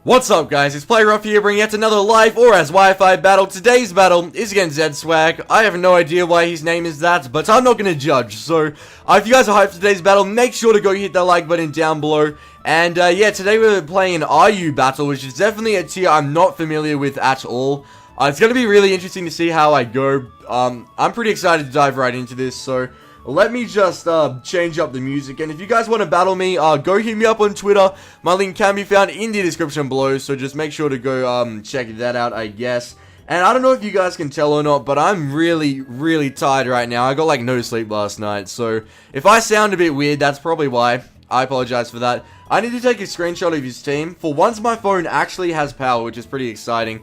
What's up, guys? It's PlayRough here, bringing yet another live ORAS Wi-Fi battle. Today's battle is against Zswag. I have no idea why his name is that, but I'm not going to judge. So, if you guys are hyped for today's battle, make sure to go hit that like button down below. And, yeah, today we're playing an RU battle, which is definitely a tier I'm not familiar with at all. It's going to be really interesting to see how I go. I'm pretty excited to dive right into this, so let me just change up the music. And if you guys want to battle me, go hit me up on Twitter. My link can be found in the description below, so just make sure to go check that out, I guess. And I don't know if you guys can tell or not, but I'm really tired right now. I got like no sleep last night, so if I sound a bit weird, that's probably why. I apologize for that. I need to take a screenshot of his team. For once, my phone actually has power, which is pretty exciting.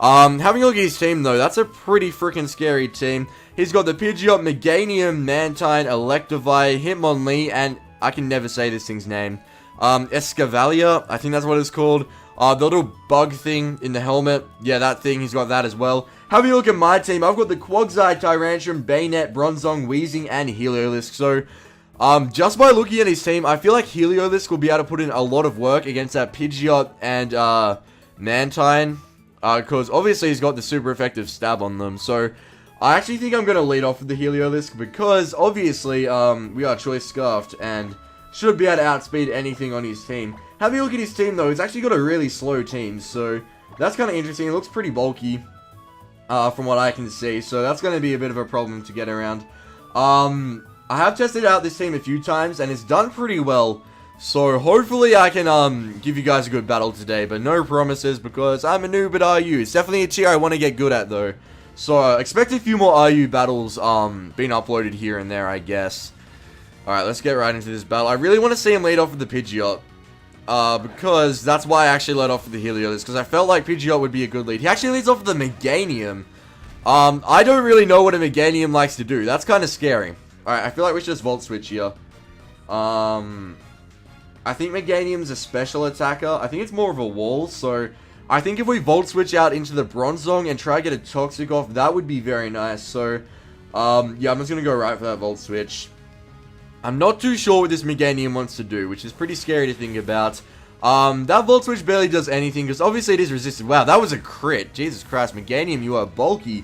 Having a look at his team, though, that's a pretty freaking scary team. He's got the Pidgeot, Meganium, Mantine, Electivire, Hitmonlee, and I can never say this thing's name. Escavalier, I think that's what it's called. The little bug thing in the helmet, yeah, that thing, he's got that as well. Having a look at my team, I've got the Quagsire, Tyrantrum, Bayonet, Bronzong, Weezing, and Heliolisk. So, just by looking at his team, I feel like Heliolisk will be able to put in a lot of work against that Pidgeot and, Mantine. Because obviously he's got the super effective stab on them, so I actually think I'm going to lead off with the Heliolisk, because obviously, we are Choice Scarfed, and should be able to outspeed anything on his team. Having a look at his team, though, he's actually got a really slow team, so that's kind of interesting. It looks pretty bulky, from what I can see, so that's going to be a bit of a problem to get around. I have tested out this team a few times, and it's done pretty well. So, hopefully I can, give you guys a good battle today, but no promises, because I'm a noob at RU. It's definitely a tier I want to get good at, though. So, expect a few more RU battles, being uploaded here and there, I guess. Alright, let's get right into this battle. I really want to see him lead off with the Pidgeot, because that's why I actually led off with the Heliolisk, because I felt like Pidgeot would be a good lead. He actually leads off with the Meganium. I don't really know what a Meganium likes to do. That's kind of scary. Alright, I feel like we should just Volt Switch here. I think Meganium's a special attacker. I think it's more of a wall, so I think if we Volt Switch out into the Bronzong and try to get a Toxic off, that would be very nice. So, yeah, I'm just going to go right for that Volt Switch. I'm not too sure what this Meganium wants to do, which is pretty scary to think about. That Volt Switch barely does anything, because obviously it is resisted. Wow, that was a crit. Jesus Christ, Meganium, you are bulky.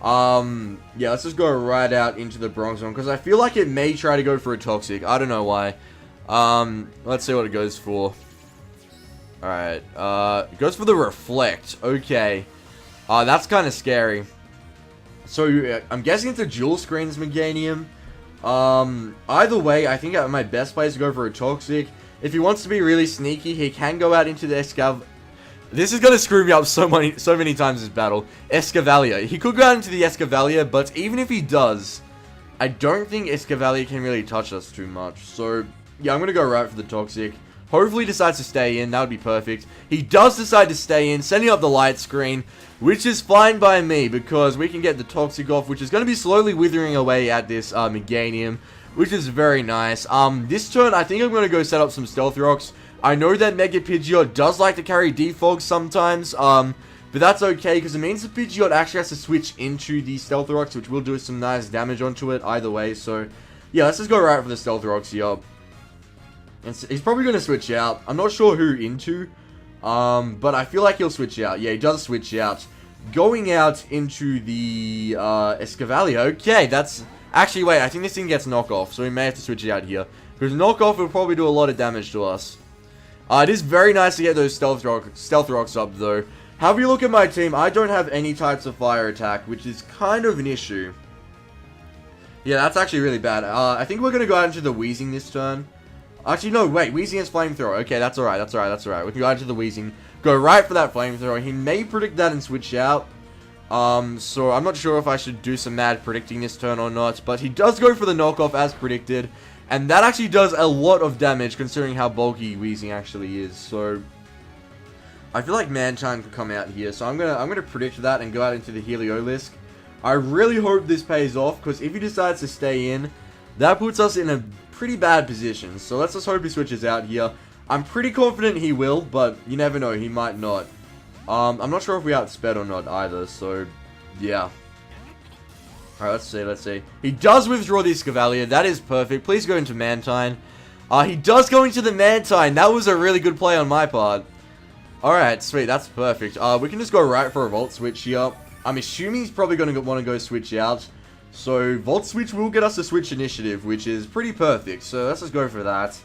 Yeah, let's just go right out into the Bronzong, because I feel like it may try to go for a Toxic. I don't know why. Let's see what it goes for. Alright, it goes for the Reflect. Okay. That's kind of scary. So, I'm guessing it's a dual screens Meganium. Either way, I think my best play is to go for a Toxic. If he wants to be really sneaky, he can go out into the This is gonna screw me up so many times this battle. Escavalier. He could go out into the Escavalier, but even if he does, I don't think Escavalier can really touch us too much. So, yeah, I'm going to go right for the Toxic. Hopefully he decides to stay in. That would be perfect. He does decide to stay in, sending up the light screen, which is fine by me, because we can get the Toxic off, which is going to be slowly withering away at this Meganium, which is very nice. This turn, I think I'm going to go set up some Stealth Rocks. I know that Mega Pidgeot does like to carry Defog sometimes, but that's okay, because it means the Pidgeot actually has to switch into the Stealth Rocks, which will do some nice damage onto it either way. So, yeah, let's just go right for the Stealth Rocks here. And he's probably going to switch out. I'm not sure who into, but I feel like he'll switch out. Yeah, he does switch out. Going out into the Escavalier. Okay, that's... Actually, wait, I think this thing gets knockoff, so we may have to switch it out here. Because knockoff will probably do a lot of damage to us. It is very nice to get those Stealth Rocks up, though. Have you look at my team, I don't have any types of fire attack, which is kind of an issue. Yeah, that's actually really bad. I think we're going to go out into the Weezing this turn. Actually, no, wait, Weezing has Flamethrower. Okay, that's alright, that's alright, that's alright. We can go into the Weezing, go right for that Flamethrower. He may predict that and switch out. So I'm not sure if I should do some mad predicting this turn or not, but he does go for the knockoff as predicted. And that actually does a lot of damage considering how bulky Weezing actually is. So I feel like Mantine could come out here. So I'm gonna predict that and go out into the Heliolisk. I really hope this pays off, because if he decides to stay in, that puts us in a pretty bad position. So let's just hope he switches out here. I'm pretty confident he will, but you never know, he might not. I'm not sure if we outsped or not either, so yeah. Alright, let's see. He does withdraw the Escavalier, that is perfect. Please go into Mantine. He does go into the Mantine, that was a really good play on my part. Alright, sweet, that's perfect. We can just go right for a Volt Switch here. I'm assuming he's probably going to want to go switch out. So, Volt Switch will get us a Switch initiative, which is pretty perfect. So, let's just go for that.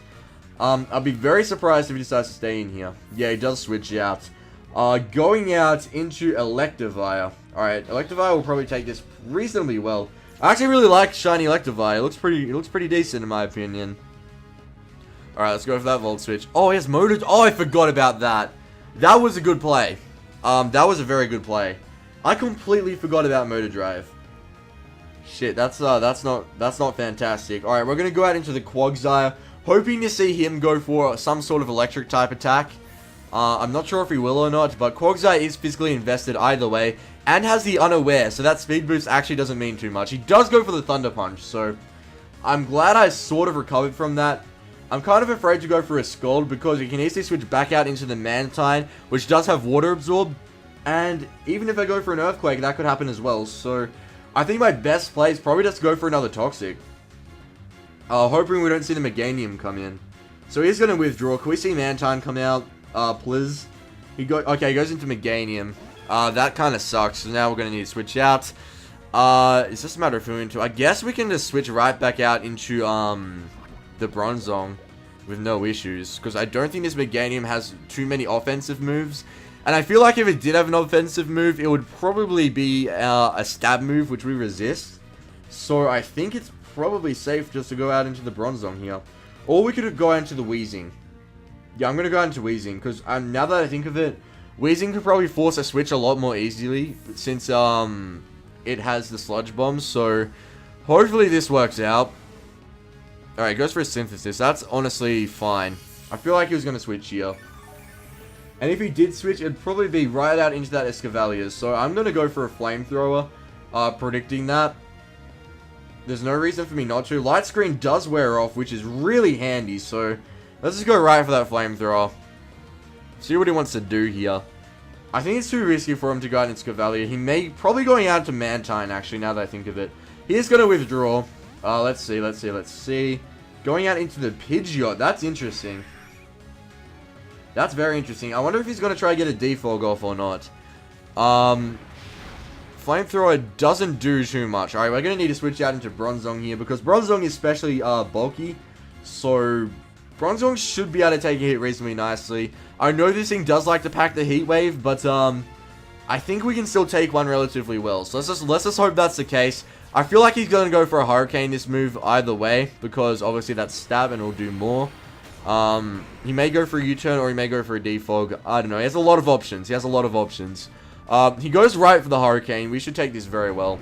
I'll be very surprised if he decides to stay in here. Yeah, he does switch out. Going out into Electivire. Alright, Electivire will probably take this reasonably well. I actually really like Shiny Electivire. It looks pretty decent in my opinion. Alright, let's go for that Volt Switch. Oh, he has Motor... Oh, I forgot about that. That was a good play. That was a very good play. I completely forgot about Motor Drive. Shit, that's not fantastic. Alright, we're gonna go out into the Quagsire, hoping to see him go for some sort of electric type attack. I'm not sure if he will or not, but Quagsire is physically invested either way, and has the Unaware, so that speed boost actually doesn't mean too much. He does go for the Thunder Punch, so I'm glad I sort of recovered from that. I'm kind of afraid to go for a Scald, because you can easily switch back out into the Mantine, which does have Water Absorb, and even if I go for an Earthquake, that could happen as well, so I think my best play is probably just go for another Toxic. Hoping we don't see the Meganium come in. So he's going to withdraw. Can we see Mantine come out? Please. Okay, he goes into Meganium. That kind of sucks. So now we're going to need to switch out. It's just a matter of who into. I guess we can just switch right back out into the Bronzong with no issues. Because I don't think this Meganium has too many offensive moves. And I feel like if it did have an offensive move, it would probably be a stab move, which we resist. So I think it's probably safe just to go out into the Bronzong here. Or we could go out into the Weezing. Yeah, I'm going to go out into Weezing, because now that I think of it, Weezing could probably force a switch a lot more easily, since it has the Sludge Bomb, so hopefully this works out. Alright, goes for a Synthesis. That's honestly fine. I feel like he was going to switch here. And if he did switch, it'd probably be right out into that Escavalier, so I'm going to go for a Flamethrower, predicting that. There's no reason for me not to. Light Screen does wear off, which is really handy, so let's just go right for that Flamethrower. See what he wants to do here. I think it's too risky for him to go out into Escavalier. He may probably going out to Mantine, actually, now that I think of it. He's going to withdraw. Let's see. Going out into the Pidgeot. That's interesting. That's very interesting. I wonder if he's going to try to get a Defog off or not. Flamethrower doesn't do too much. Alright, we're going to need to switch out into Bronzong here, because Bronzong is especially bulky. So, Bronzong should be able to take a hit reasonably nicely. I know this thing does like to pack the Heat Wave, but I think we can still take one relatively well. So let's just hope that's the case. I feel like he's going to go for a Hurricane this move either way, because obviously that's stab and it'll do more. He may go for a U-turn or he may go for a Defog. I don't know. He has a lot of options. He goes right for the Hurricane. We should take this very well.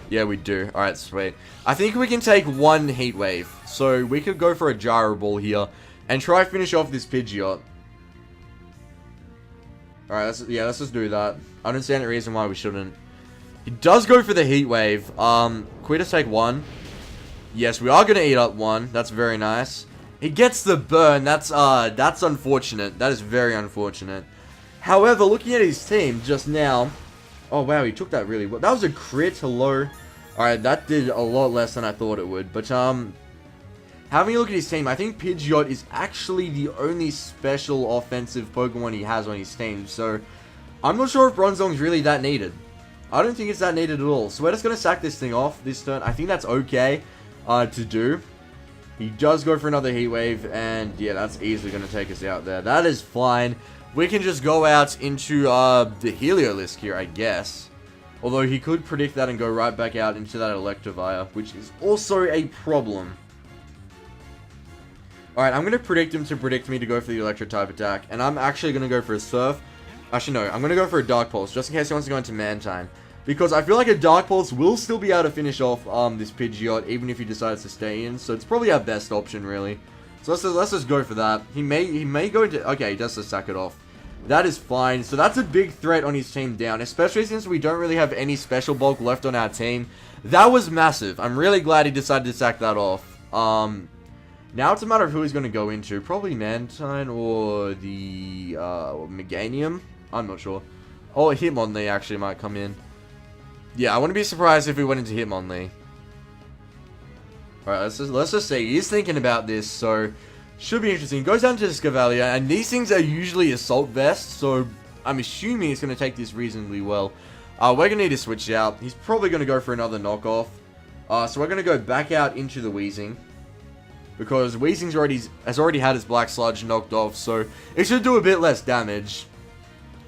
Yeah, we do. Alright, sweet. I think we can take one Heat Wave. So, we could go for a Gyro Ball here and try to finish off this Pidgeot. Alright, let's just do that. I don't see any reason why we shouldn't. He does go for the Heat Wave. Can we just take one? Yes, we are going to eat up one. That's very nice. He gets the burn. That's unfortunate. That is very unfortunate. However, looking at his team just now... Oh, wow, he took that really well. That was a crit. Hello. Alright, that did a lot less than I thought it would. But, having a look at his team, I think Pidgeot is actually the only special offensive Pokemon he has on his team. So, I'm not sure if Bronzong's really that needed. I don't think it's that needed at all. So, we're just going to sack this thing off this turn. I think that's okay to do. He does go for another Heat Wave. And, yeah, that's easily going to take us out there. That is fine. We can just go out into the Heliolisk here, I guess. Although he could predict that and go right back out into that Electivire, which is also a problem. Alright, I'm going to predict him to predict me to go for the Electro-type attack. And I'm actually going to go for a Surf. Actually, no, I'm going to go for a Dark Pulse, just in case he wants to go into Mantine. Because I feel like a Dark Pulse will still be able to finish off this Pidgeot, even if he decides to stay in. So it's probably our best option, really. So let's just go for that. He may go into... Okay, he does just sack it off. That is fine. So that's a big threat on his team down, especially since we don't really have any special bulk left on our team. That was massive. I'm really glad he decided to sack that off. Now it's a matter of who he's going to go into. Probably Mantine or the Meganium. I'm not sure. Oh, Hitmonlee actually might come in. Yeah, I wouldn't be surprised if we went into Hitmonlee. Alright, let's just see. He's thinking about this, so Should be interesting. Goes down to the Scavelia, and these things are usually Assault Vests, so I'm assuming it's going to take this reasonably well. We're going to need to switch out. He's probably going to go for another knockoff. So we're going to go back out into the Weezing, because Weezing's has already had his Black Sludge knocked off, so it should do a bit less damage.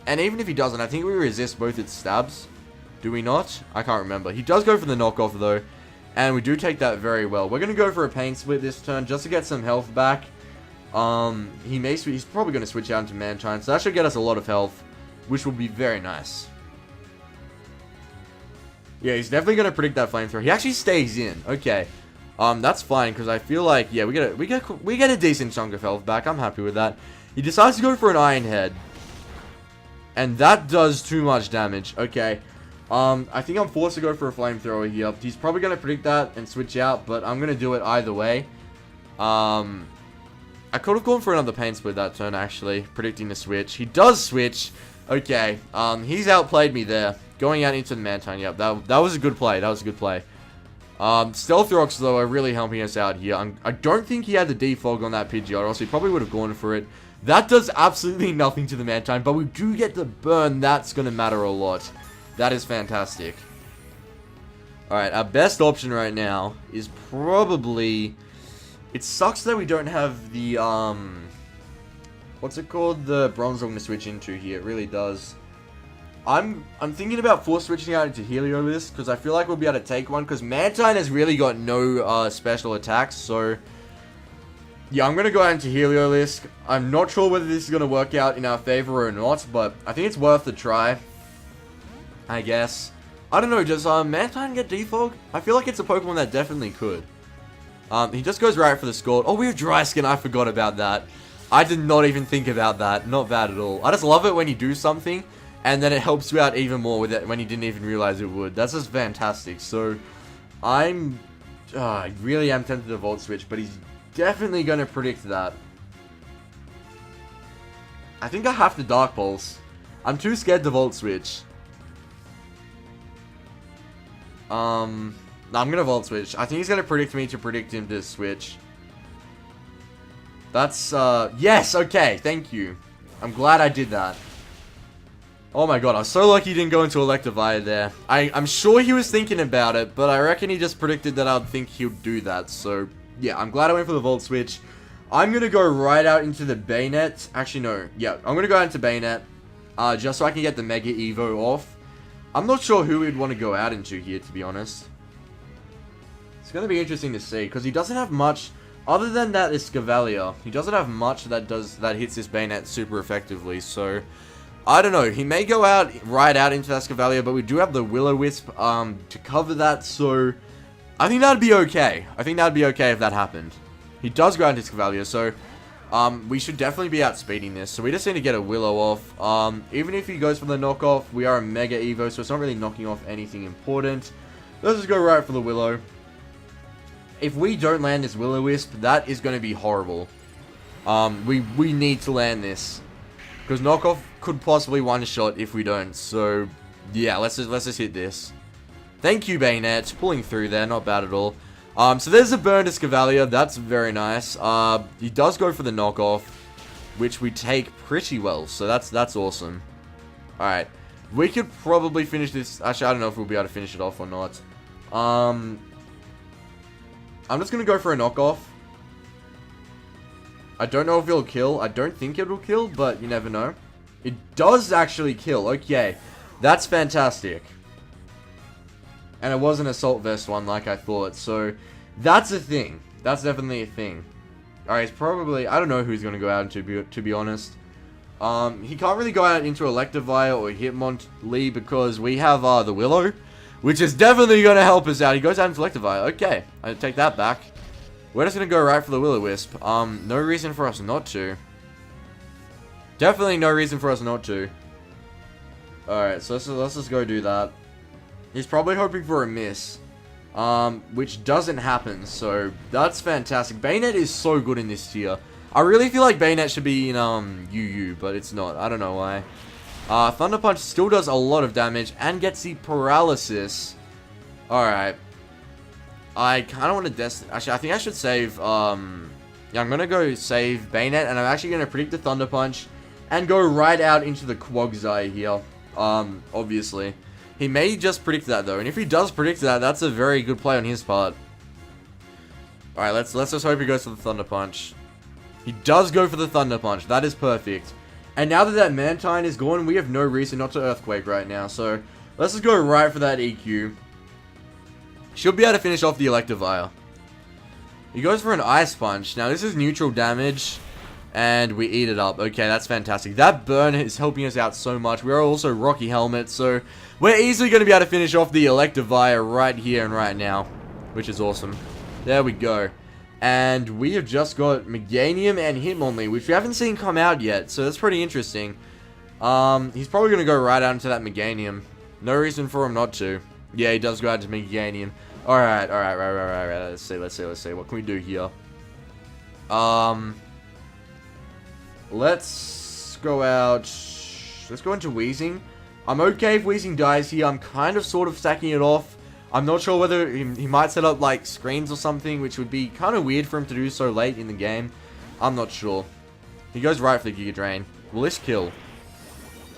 And even if he doesn't, I think we resist both its stabs. Do we not? I can't remember. He does go for the knockoff, though. And we do take that very well. We're going to go for a Pain Split this turn, just to get some health back. He's probably going to switch out into Mantine, so that should get us a lot of health, which will be very nice. Yeah, he's definitely going to predict that Flamethrower. He actually stays in. Okay. That's fine, because I feel like, yeah, we get a decent chunk of health back. I'm happy with that. He decides to go for an Iron Head. And that does too much damage. Okay. I think I'm forced to go for a Flamethrower here. He's probably going to predict that and switch out, but I'm going to do it either way. I could have gone for another Pain Split that turn, actually, predicting the switch. He does switch. Okay. He's outplayed me there. Going out into the Mantine. Yep, that was a good play. That was a good play. Stealth Rocks, though, are really helping us out here. I don't think he had the Defog on that Pidgeot, or else he probably would have gone for it. That does absolutely nothing to the Mantine, but we do get the burn. That's going to matter a lot. That is fantastic. Alright, our best option right now is probably... It sucks that we don't have the, what's it called? The Bronzong to switch into here. It really does. I'm thinking about force switching out into Heliolisk, because I feel like we'll be able to take one, because Mantine has really got no special attacks, so... Yeah, I'm going to go out into Heliolisk. I'm not sure whether this is going to work out in our favor or not, but I think it's worth a try. I guess. I don't know, does Mantine get Defog? I feel like it's a Pokemon that definitely could. He just goes right for the Scald. Oh, we have Dry Skin. I forgot about that. I did not even think about that. Not bad at all. I just love it when you do something, and then it helps you out even more with it when you didn't even realize it would. That's just fantastic. So, I really am tempted to Volt Switch, but he's definitely going to predict that. I think I have to Dark Pulse. I'm too scared to Volt Switch. No, I'm going to Volt Switch. I think he's going to predict me to predict him to switch. That's, yes, okay, thank you. I'm glad I did that. Oh my god, I was so lucky he didn't go into Electivire there. I'm sure he was thinking about it, but I reckon he just predicted that I'd think he would do that, so... Yeah, I'm glad I went for the Volt Switch. I'm going to go right out into the Bayonet. Actually, no. Yeah, I'm going to go out into Bayonet. Just so I can get the Mega Evo off. I'm not sure who we'd want to go out into here, to be honest. It's going to be interesting to see, because he doesn't have much... Other than that is Scavelia. He doesn't have much that hits this Bayonet super effectively, so... I don't know. He may go out right out into that Scavelia, but we do have the Will-O-Wisp to cover that, so... I think that'd be okay. I think that'd be okay if that happened. He does go into Scavelia, so we should definitely be outspeeding this. So we just need to get a Willow off. Even if he goes for the knockoff, we are a Mega Evo, so it's not really knocking off anything important. Let's just go right for the Willow. If we don't land this Will-O-Wisp, that is going to be horrible. We need to land this, because knockoff could possibly one-shot if we don't. So yeah, let's just hit this. Thank you, Bayonet. Pulling through there, not bad at all. So there's a burn to Scavelia. That's very nice. He does go for the knockoff, which we take pretty well. So that's awesome. Alright. We could probably finish this. Actually, I don't know if we'll be able to finish it off or not. I'm just going to go for a knockoff. I don't know if it'll kill. I don't think it'll kill, but you never know. It does actually kill. Okay. That's fantastic. And it was an Assault Vest one like I thought. So, that's a thing. That's definitely a thing. Alright, it's probably... I don't know who's going to go out into, to be honest. He can't really go out into Electivire or Hitmonlee because we have the Willow, which is definitely going to help us out. He goes out into Electivire. Okay, I take that back. We're just going to go right for the Will-O-Wisp. No reason for us not to. Definitely no reason for us not to. Alright, so let's just go do that. He's probably hoping for a miss, which doesn't happen, so that's fantastic. Bayonet is so good in this tier. I really feel like Bayonet should be in UU, but it's not. I don't know why. Thunder Punch still does a lot of damage and gets the paralysis. Alright. I kind of want to actually, I think I should save Yeah, I'm going to go save Bayonet, and I'm actually going to predict the Thunder Punch and go right out into the Quagsire here. Obviously. He may just predict that, though, and if he does predict that, that's a very good play on his part. Alright, let's just hope he goes for the Thunder Punch. He does go for the Thunder Punch. That is perfect. And now that that Mantine is gone, we have no reason not to Earthquake right now, so let's just go right for that EQ. Should be able to finish off the Electivire. He goes for an Ice Punch. Now, this is neutral damage, and we eat it up. Okay, that's fantastic. That burn is helping us out so much. We are also Rocky Helmet, so we're easily going to be able to finish off the Electivire right here and right now, which is awesome. There we go. And we have just got Meganium and Hitmonlee, which we haven't seen come out yet, so that's pretty interesting. He's probably going to go right out into that Meganium. No reason for him not to. Yeah, he does go out to Meganium. Alright, right. Let's see. What can we do here? Let's go out. Let's go into Weezing. I'm okay if Weezing dies here. I'm kind of sort of stacking it off. I'm not sure whether he might set up like screens or something, which would be kind of weird for him to do so late in the game. I'm not sure. He goes right for the Giga Drain. Will this kill?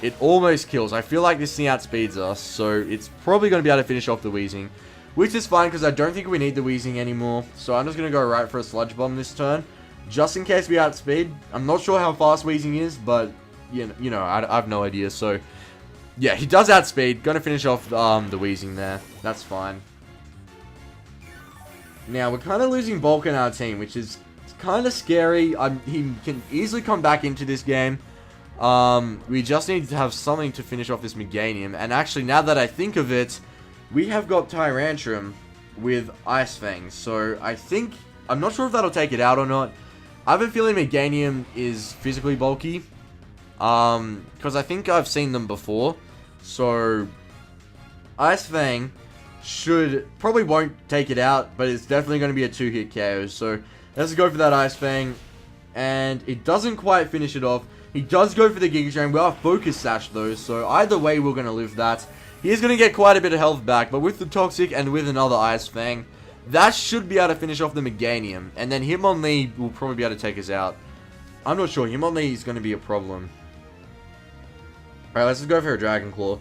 It almost kills. I feel like this thing outspeeds us, so it's probably going to be able to finish off the Weezing. Which is fine, because I don't think we need the Weezing anymore. So I'm just going to go right for a Sludge Bomb this turn, just in case we outspeed. I'm not sure how fast Weezing is, but, you know, I have no idea, so yeah, he does outspeed. Going to finish off the Weezing there. That's fine. Now, we're kind of losing Bulk in our team, which is kind of scary. He can easily come back into this game. We just need to have something to finish off this Meganium. And actually, now that I think of it, we have got Tyrantrum with Ice Fangs. So, I'm not sure if that'll take it out or not. I have a feeling Meganium is physically bulky. Because I think I've seen them before. So, Ice Fang probably won't take it out, but it's definitely going to be a 2-hit KO. So, let's go for that Ice Fang. And it doesn't quite finish it off. He does go for the Giga Drain. We are Focus Sash though, so either way we're going to live that. He is going to get quite a bit of health back, but with the Toxic and with another Ice Fang, that should be able to finish off the Meganium. And then Hitmonlee will probably be able to take us out. I'm not sure. Hitmonlee is going to be a problem. Alright, let's just go for a Dragon Claw.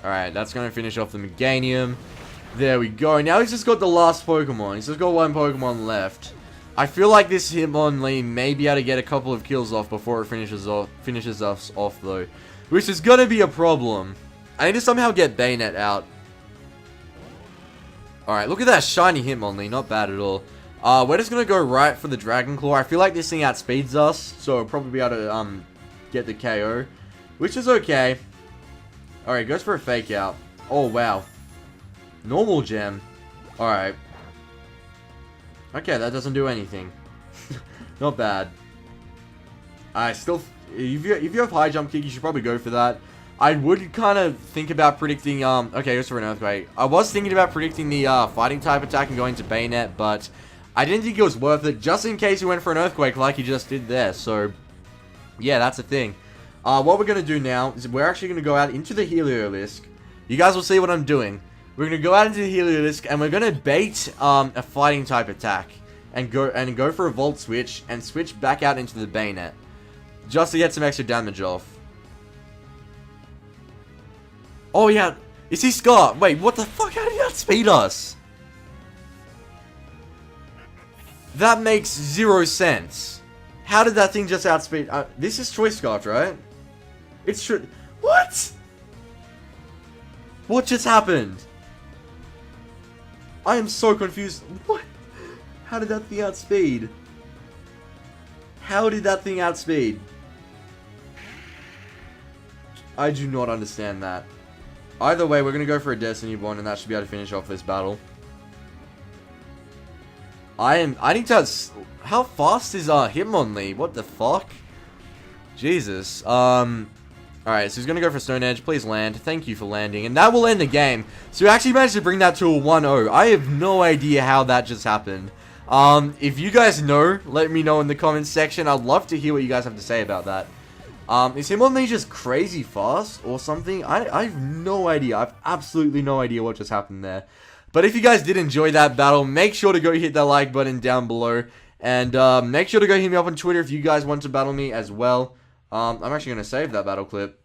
Alright, that's going to finish off the Meganium. There we go. Now he's just got the last Pokemon. He's just got one Pokemon left. I feel like this Hitmonlee may be able to get a couple of kills off before it finishes us off though. Which is going to be a problem. I need to somehow get Bayonet out. Alright, look at that shiny Hitmonlee. Not bad at all. We're just going to go right for the Dragon Claw. I feel like this thing outspeeds us, so we'll probably be able to get the KO. Which is okay. Alright, goes for a Fake Out. Oh, wow. Normal Gem. Alright. Okay, that doesn't do anything. Not bad. I still... If you have High Jump Kick, you should probably go for that. I would kind of think about predicting... Okay, goes for an Earthquake. I was thinking about predicting the Fighting type attack and going to Bayonet, but I didn't think it was worth it, just in case he went for an Earthquake like he just did there. So, yeah, that's the thing. What we're going to do now is we're actually going to go out into the Heliolisk. You guys will see what I'm doing. We're going to go out into the Heliolisk, and we're going to bait a Fighting type attack. And go for a Volt Switch, and switch back out into the Bayonet. Just to get some extra damage off. Oh yeah, is he Scar? Wait, what the fuck? How did he outspeed us? That makes 0 sense. How did that thing just outspeed? This is Choice Scarf, right? It's true. What? What just happened? I am so confused. What? How did that thing outspeed? How did that thing outspeed? I do not understand that. Either way, we're going to go for a Destiny Bond, and that should be able to finish off this battle. I need to... How fast is Hitmonlee? What the fuck? Jesus. Alright, so he's going to go for Stone Edge. Please land. Thank you for landing. And that will end the game. So we actually managed to bring that to a 1-0. I have no idea how that just happened. If you guys know, let me know in the comments section. I'd love to hear what you guys have to say about that. Is Hitmonlee just crazy fast or something? I have no idea. I have absolutely no idea what just happened there. But if you guys did enjoy that battle, make sure to go hit that like button down below. And make sure to go hit me up on Twitter if you guys want to battle me as well. I'm actually going to save that battle clip.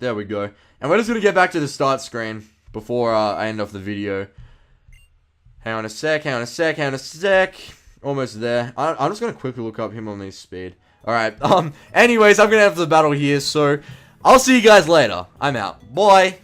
There we go. And we're just going to get back to the start screen before I end off the video. Hang on a sec, hang on a sec, hang on a sec. Almost there. I'm just going to quickly look up him on his speed. Alright, anyways, I'm going to have the battle here, so I'll see you guys later. I'm out. Bye.